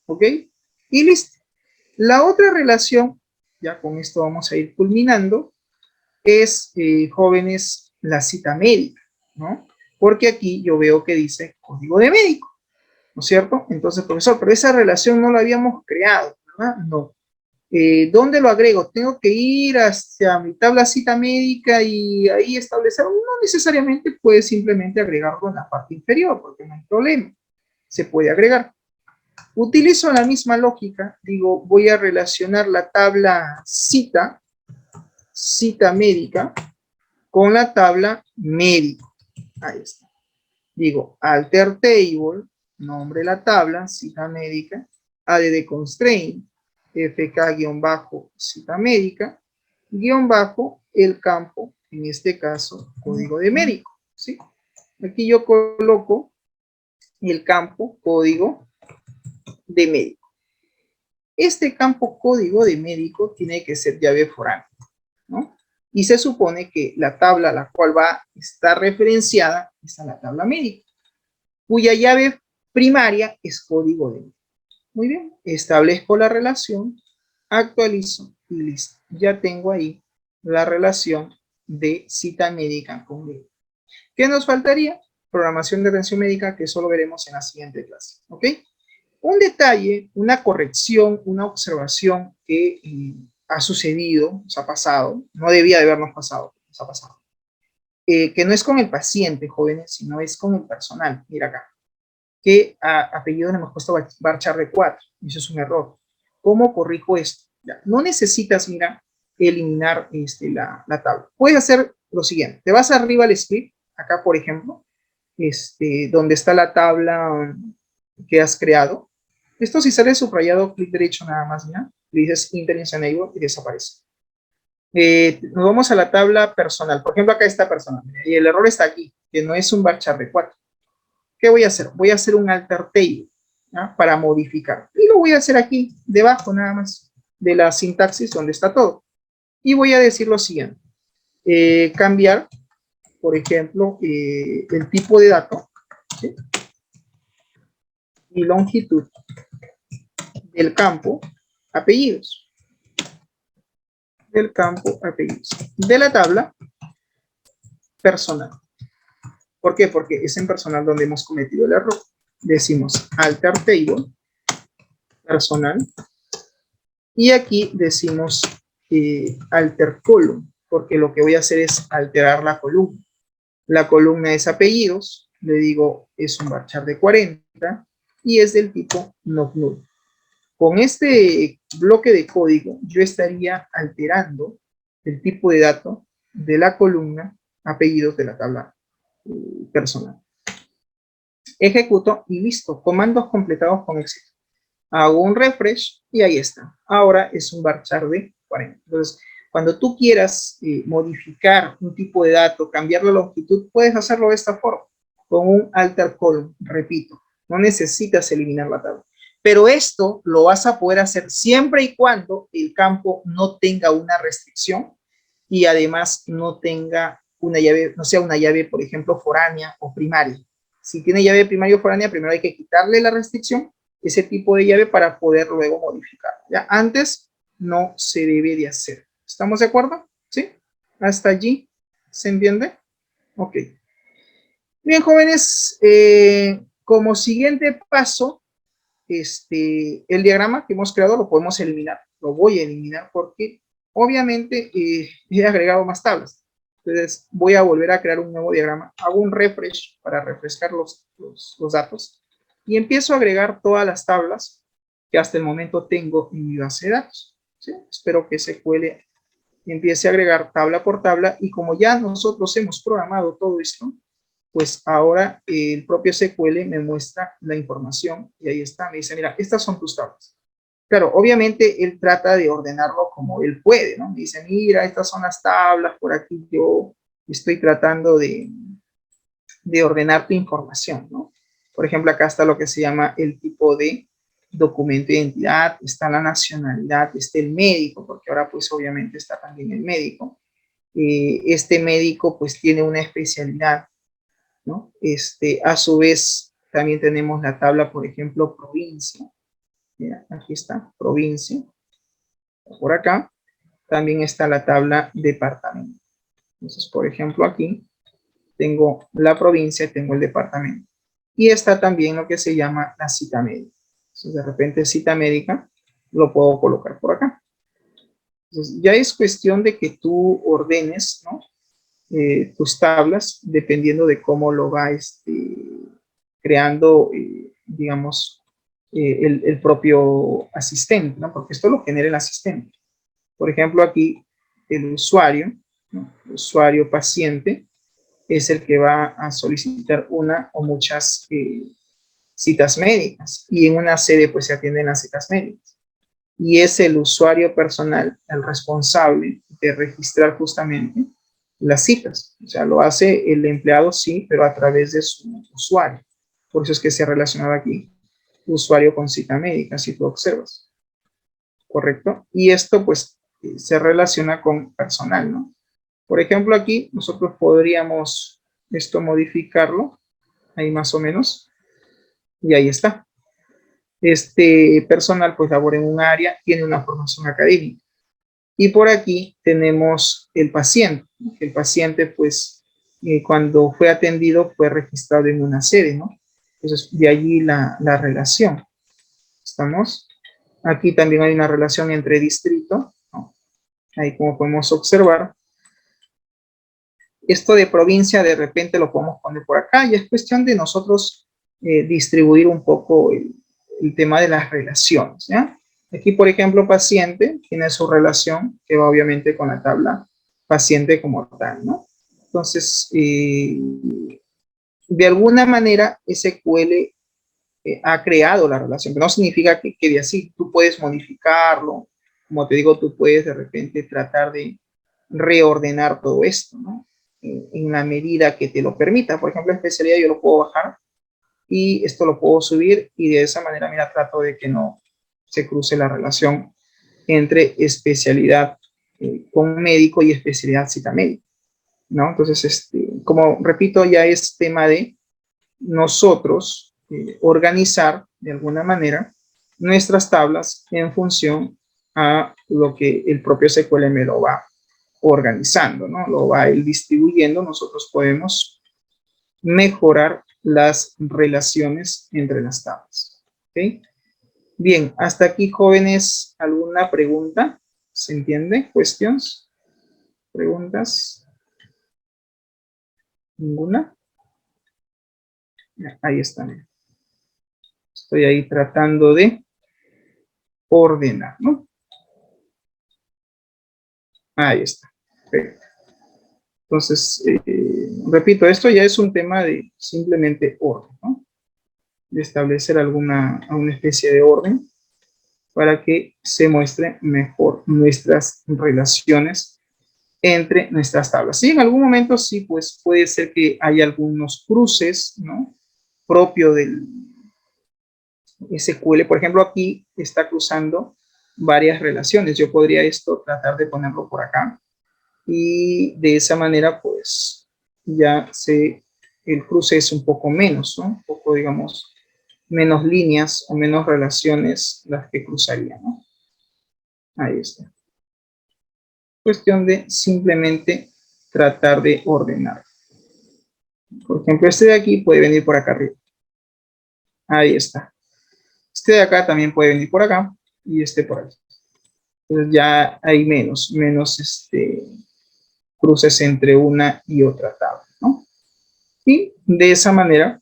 A: ¿Ok? Y listo. La otra relación, ya con esto vamos a ir culminando, es, jóvenes, la cita médica, ¿no? Porque aquí yo veo que dice código de médico. ¿no es cierto? Entonces, profesor, pero esa relación no la habíamos creado, ¿verdad? No. ¿Dónde lo agrego? ¿Tengo que ir hacia mi tabla cita médica y ahí establecerlo? No necesariamente, puedes simplemente agregarlo en la parte inferior, porque no hay problema. Se puede agregar. Utilizo la misma lógica, digo, voy a relacionar la tabla cita médica, con la tabla médico. Ahí está. Digo, alter table, nombre de la tabla, cita médica, add constraint, fk-cita médica, guión bajo, el campo, en este caso, código de médico, ¿sí? Aquí yo coloco el campo código de médico. Este campo código de médico tiene que ser llave foránea, ¿no? Y se supone que la tabla a la cual va a estar referenciada es a la tabla médica, cuya llave primaria es código de médico. Muy bien, establezco la relación, actualizo y listo. Ya tengo ahí la relación de cita médica con médico. ¿Qué nos faltaría? Programación de atención médica, que eso lo veremos en la siguiente clase. ¿Ok? Un detalle, una corrección, una observación que ha sucedido, nos ha pasado, no debía de habernos pasado, nos ha pasado, que no es con el paciente, jóvenes, sino es con el personal. Mira acá, que apellido le hemos puesto varchar de 4, eso es un error. ¿Cómo corrijo esto? Ya, no necesitas, mira, eliminar la tabla. Puedes hacer lo siguiente, te vas arriba al script, acá por ejemplo, donde está la tabla que has creado. Esto si sale subrayado, clic derecho nada más, ¿ya? Le dices Internet Enable y desaparece. Nos vamos a la tabla personal. Por ejemplo, acá está personal. Y el error está aquí, que no es un varchar de 4. ¿Qué voy a hacer? Voy a hacer un alter table, ¿ya? Para modificar. Y lo voy a hacer aquí, debajo nada más, de la sintaxis donde está todo. Y voy a decir lo siguiente. Cambiar, por ejemplo, el tipo de dato, ¿sí? Y longitud del campo apellidos. Del campo apellidos. De la tabla personal. ¿Por qué? Porque es en personal donde hemos cometido el error. Decimos alter table personal y aquí decimos alter column, porque lo que voy a hacer es alterar la columna. La columna es apellidos, le digo es un varchar de 40 y es del tipo not null. Con este bloque de código yo estaría alterando el tipo de dato de la columna apellidos de la tabla personal. Ejecuto y listo, comandos completados con éxito. Hago un refresh y ahí está. Ahora es un varchar de 40. Entonces, cuando tú quieras modificar un tipo de dato, cambiar la longitud, puedes hacerlo de esta forma, con un alter column, repito. No necesitas eliminar la tabla. Pero esto lo vas a poder hacer siempre y cuando el campo no tenga una restricción y además no tenga una llave, no sea una llave, por ejemplo, foránea o primaria. Si tiene llave primaria o foránea, primero hay que quitarle la restricción, ese tipo de llave, para poder luego modificar. ¿Ya? Antes no se debe de hacer. ¿Estamos de acuerdo? ¿Sí? ¿Hasta allí se entiende? Ok. Bien, jóvenes, como siguiente paso, el diagrama que hemos creado lo podemos eliminar. Lo voy a eliminar porque obviamente he agregado más tablas. Entonces voy a volver a crear un nuevo diagrama. Hago un refresh para refrescar los datos y empiezo a agregar todas las tablas que hasta el momento tengo en mi base de datos. ¿Sí? Espero que SQL empiece a agregar tabla por tabla y como ya nosotros hemos programado todo esto, pues ahora el propio SQL me muestra la información y ahí está, me dice, mira, estas son tus tablas. Claro, obviamente él trata de ordenarlo como él puede, ¿no? Me dice, mira, estas son las tablas, por aquí yo estoy tratando de ordenar tu información, ¿no? Por ejemplo, acá está lo que se llama el tipo de documento de identidad, está la nacionalidad, está el médico, porque ahora pues obviamente está también el médico. Este médico pues tiene una especialidad, ¿no? A su vez, también tenemos la tabla, por ejemplo, provincia. Mira, aquí está, provincia. Por acá también está la tabla departamento. Entonces, por ejemplo, aquí tengo la provincia y tengo el departamento. Y está también lo que se llama la cita médica. Entonces, de repente cita médica lo puedo colocar por acá. Entonces, ya es cuestión de que tú ordenes, ¿no? Tus tablas dependiendo de cómo lo va creando, digamos, el propio asistente, ¿no? Porque esto lo genera el asistente. Por ejemplo, aquí el usuario, ¿no? El usuario paciente es el que va a solicitar una o muchas citas médicas, y en una sede pues se atienden las citas médicas. Y es el usuario personal el responsable de registrar justamente las citas. O sea, lo hace el empleado, sí, pero a través de su usuario. Por eso es que se ha relacionado aquí usuario con cita médica, si tú observas. ¿Correcto? Y esto pues se relaciona con personal, ¿no? Por ejemplo, aquí nosotros podríamos esto modificarlo, ahí más o menos, y ahí está. Este personal pues labora en un área, tiene una formación académica. Y por aquí tenemos el paciente. El paciente pues cuando fue atendido fue registrado en una sede, ¿no? Entonces de allí la relación. ¿Estamos? Aquí también hay una relación entre distrito, ¿no? Ahí como podemos observar. Esto de provincia de repente lo podemos poner por acá y es cuestión de nosotros distribuir un poco el tema de las relaciones, ¿ya? Aquí, por ejemplo, paciente tiene su relación que va obviamente con la tabla paciente como tal, ¿no? Entonces, de alguna manera, SQL ha creado la relación, pero no significa que quede así. Tú puedes modificarlo, como te digo, tú puedes de repente tratar de reordenar todo esto, ¿no? En la medida que te lo permita. Por ejemplo, especialidad yo lo puedo bajar y esto lo puedo subir y de esa manera, mira, trato de que no se cruce la relación entre especialidad con médico y especialidad cita médica, ¿no? Entonces, como repito, ya es tema de nosotros organizar de alguna manera nuestras tablas en función a lo que el propio SQL me lo va organizando, ¿no? Lo va a ir distribuyendo. Nosotros podemos mejorar las relaciones entre las tablas. ¿Okay? Bien, hasta aquí, jóvenes, ¿alguna pregunta? ¿Se entiende? ¿Cuestiones? ¿Preguntas? ¿Ninguna? Ahí están. Estoy ahí tratando de ordenar, ¿no? Ahí está. Perfecto. Entonces, repito, esto ya es un tema de simplemente orden, ¿no? De establecer alguna especie de orden para que se muestre mejor nuestras relaciones entre nuestras tablas. Sí, en algún momento sí, pues puede ser que haya algunos cruces, ¿no? Propio del SQL. Por ejemplo, aquí está cruzando varias relaciones. Yo podría esto tratar de ponerlo por acá y de esa manera pues ya el cruce es un poco menos, ¿no? Un poco, digamos, menos líneas o menos relaciones las que cruzarían, ¿no? Ahí está. Cuestión de simplemente tratar de ordenar. Por ejemplo, este de aquí puede venir por acá arriba. Ahí está. Este de acá también puede venir por acá y este por aquí. Entonces ya hay menos cruces entre una y otra tabla, ¿no? Y de esa manera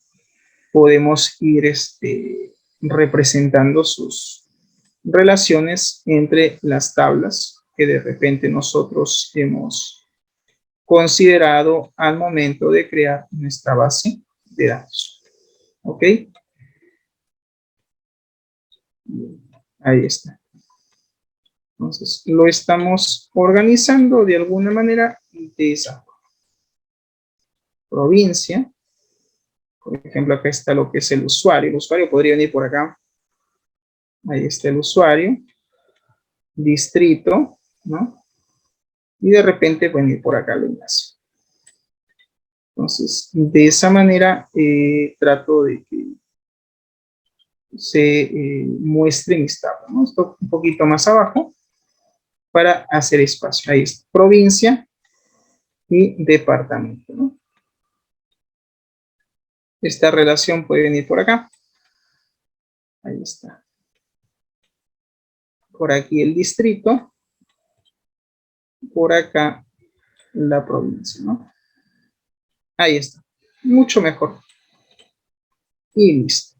A: podemos ir representando sus relaciones entre las tablas que de repente nosotros hemos considerado al momento de crear nuestra base de datos. ¿Ok? Ahí está. Entonces, lo estamos organizando de alguna manera de esa forma. Provincia. Por ejemplo, acá está lo que es el usuario. El usuario podría venir por acá. Ahí está el usuario. Distrito, ¿no? Y de repente venir por acá el enlace. Entonces, de esa manera trato de que se muestre mis tablas, ¿no? Esto un poquito más abajo para hacer espacio. Ahí está, provincia y departamento, ¿no? Esta relación puede venir por acá. Ahí está. Por aquí el distrito. Por acá la provincia, ¿no? Ahí está. Mucho mejor. Y listo.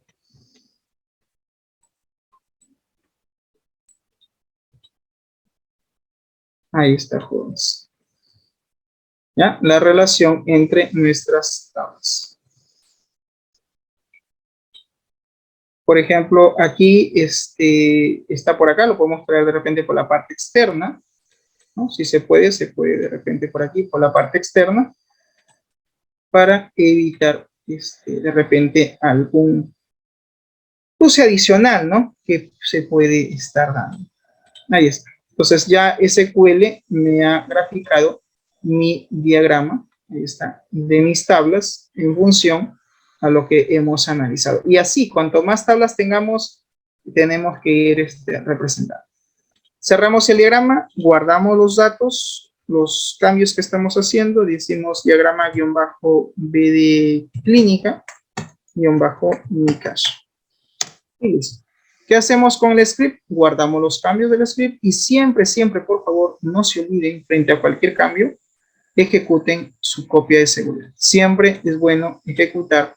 A: Ahí está, jóvenes. ¿Ya? La relación entre nuestras tablas. Por ejemplo, aquí está por acá, lo podemos traer de repente por la parte externa, ¿no? Si se puede de repente por aquí, por la parte externa, para evitar de repente algún cruce adicional, ¿no? Que se puede estar dando. Ahí está. Entonces ya SQL me ha graficado mi diagrama, ahí está, de mis tablas en función a lo que hemos analizado. Y así, cuanto más tablas tengamos, tenemos que ir representando. Cerramos el diagrama, guardamos los datos, los cambios que estamos haciendo, decimos diagrama-b de clínica, -mi cache. Y listo. ¿Qué hacemos con el script? Guardamos los cambios del script y siempre, siempre, por favor, no se olviden, frente a cualquier cambio, ejecuten su copia de seguridad. Siempre es bueno ejecutar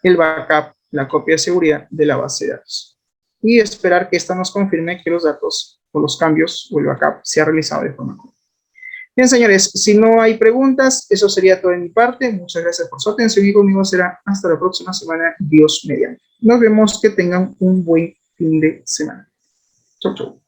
A: el backup, la copia de seguridad de la base de datos. Y esperar que esta nos confirme que los datos o los cambios o el backup se ha realizado de forma correcta. Bien, señores, si no hay preguntas, eso sería todo de mi parte. Muchas gracias por su atención y conmigo será hasta la próxima semana, Dios mediante. Nos vemos, que tengan un buen fin de semana. Chau, chau.